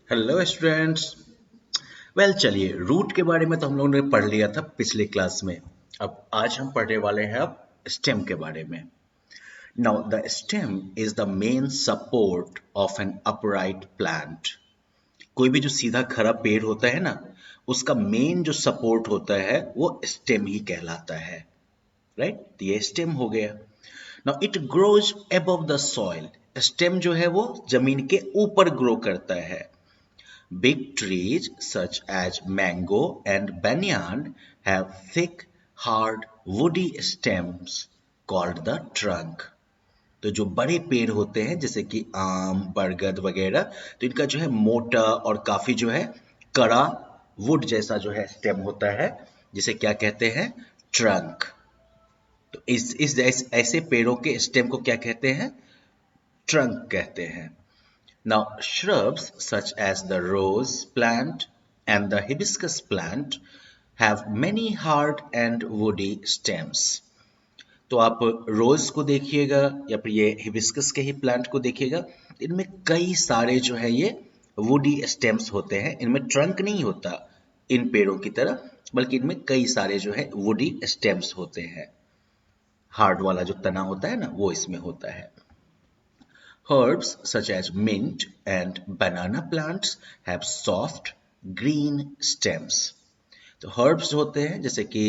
Hello students. चलिए, root के बारे में तो हम लोगों ने पढ़ लिया था पिछले क्लास में। अब आज हम पढ़ने वाले हैं अब स्टेम के बारे में। Now the stem is the main support of an upright plant. कोई भी जो सीधा खड़ा पेड़ होता है ना, उसका मेन जो सपोर्ट होता है वो स्टेम ही कहलाता है। राइट, तो ये स्टेम हो गया। Now it grows above the soil. Stem जो है वो जमीन के ऊपर ग्रो करता है। Big trees such as mango and banyan have thick, hard, woody stems called the trunk. तो जो बड़े पेड़ होते हैं जैसे कि आम, बरगद वगैरह, तो इनका जो है मोटा और काफी जो है कड़ा वुड जैसा जो है स्टेम होता है, जिसे क्या कहते हैं? ट्रंक। तो ऐसे पेड़ों के स्टेम को क्या कहते हैं? ट्रंक कहते हैं। Now, shrubs such as the rose plant and the hibiscus plant have many hard and woody stems. तो आप रोज को देखिएगा या फिर ये हिबिस्कस के ही प्लांट को देखिएगा, इनमें कई सारे जो है ये वुडी स्टेम्स होते हैं। इनमें ट्रंक नहीं होता इन पेड़ों की तरह, बल्कि इनमें कई सारे जो है वुडी स्टेम्स होते हैं। हार्ड वाला जो तना होता है ना, वो इसमें होता है। Herbs such as mint and banana plants have soft green stems. तो herbs होते हैं जैसे कि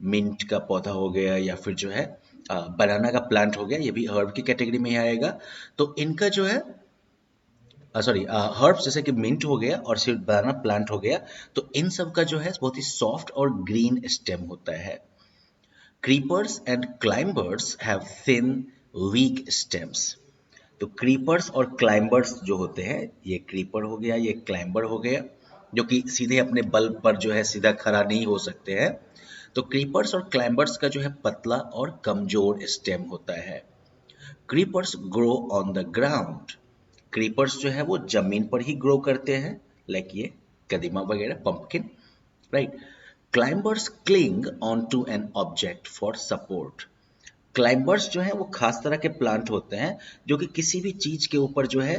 mint का पौधा हो गया या फिर जो है बनाना का प्लांट हो गया, ये भी herb की कैटेगरी में ही आएगा। तो इनका जो है सॉरी हर्ब्स जैसे कि मिंट हो गया और सिर्फ बनाना प्लांट हो गया, तो इन सब का जो है बहुत ही सॉफ्ट और ग्रीन स्टेम होता है। Creepers and climbers have thin weak stems. तो क्रीपर्स और क्लाइंबर्स जो होते हैं, ये क्रीपर हो गया, ये क्लाइंबर हो गया, जो कि सीधे अपने बल पर जो है सीधा खड़ा नहीं हो सकते हैं। तो क्रीपर्स और क्लाइंबर्स का जो है पतला और कमजोर स्टेम होता है। Creepers grow on the ground. Creepers जो है वो जमीन पर ही ग्रो करते हैं, लाइक ये कदीमा वगैरह, pumpkin. Right. Climbers cling on to an object for support. Climbers जो हैं वो खास तरह के प्लांट होते हैं जो कि किसी भी चीज के ऊपर जो है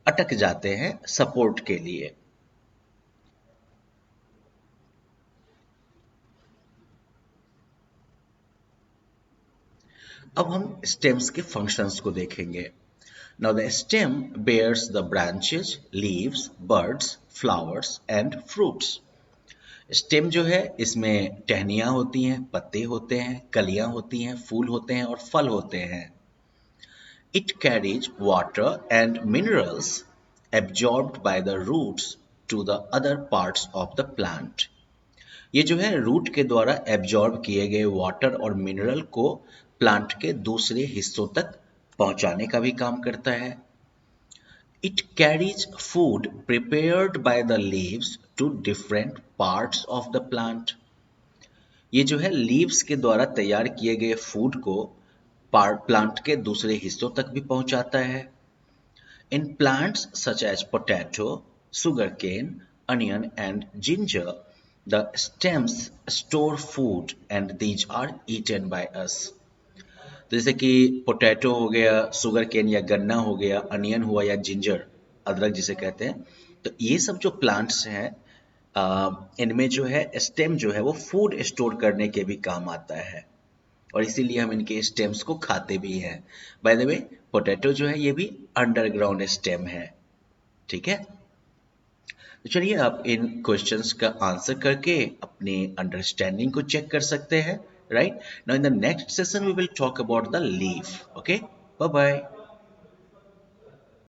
अटक जाते हैं सपोर्ट के लिए। अब हम स्टेम्स के फंक्शंस को देखेंगे। Now the stem bears the branches, leaves, buds, flowers and fruits. Stem जो है इसमें टहनियां होती हैं, पत्ते होते हैं, कलियां होती हैं, फूल होते हैं और फल होते हैं। It carries water and minerals absorbed by the roots to the other parts of the plant. ये जो है रूट के द्वारा एब्जॉर्ब किए गए वाटर और मिनरल को प्लांट के दूसरे हिस्सों तक पहुंचाने का भी काम करता है। It carries food prepared by the leaves to different parts of the plant. ये जो है लीव्स के द्वारा तैयार किए गए फूड को प्लांट के दूसरे हिस्सों तक भी पहुंचाता है। In plants such as potato, sugarcane, onion, and ginger, the stems store food and these are eaten by us. तो जैसे कि पोटैटो हो गया, सुगर केन या गन्ना हो गया, अनियन हुआ या जिंजर, अदरक जिसे कहते हैं, तो ये सब जो प्लांट्स हैं, इनमें जो है स्टेम जो है वो फूड स्टोर करने के भी काम आता है और इसीलिए हम इनके स्टेम्स को खाते भी हैं। बाय द वे, पोटैटो जो है ये भी अंडरग्राउंड स्टेम है। ठीक है, तो चलिए आप इन क्वेश्चंस का आंसर करके अपनी अंडरस्टैंडिंग को चेक कर सकते हैं। Right now in the next session we will talk about the leaf. Okay, bye bye.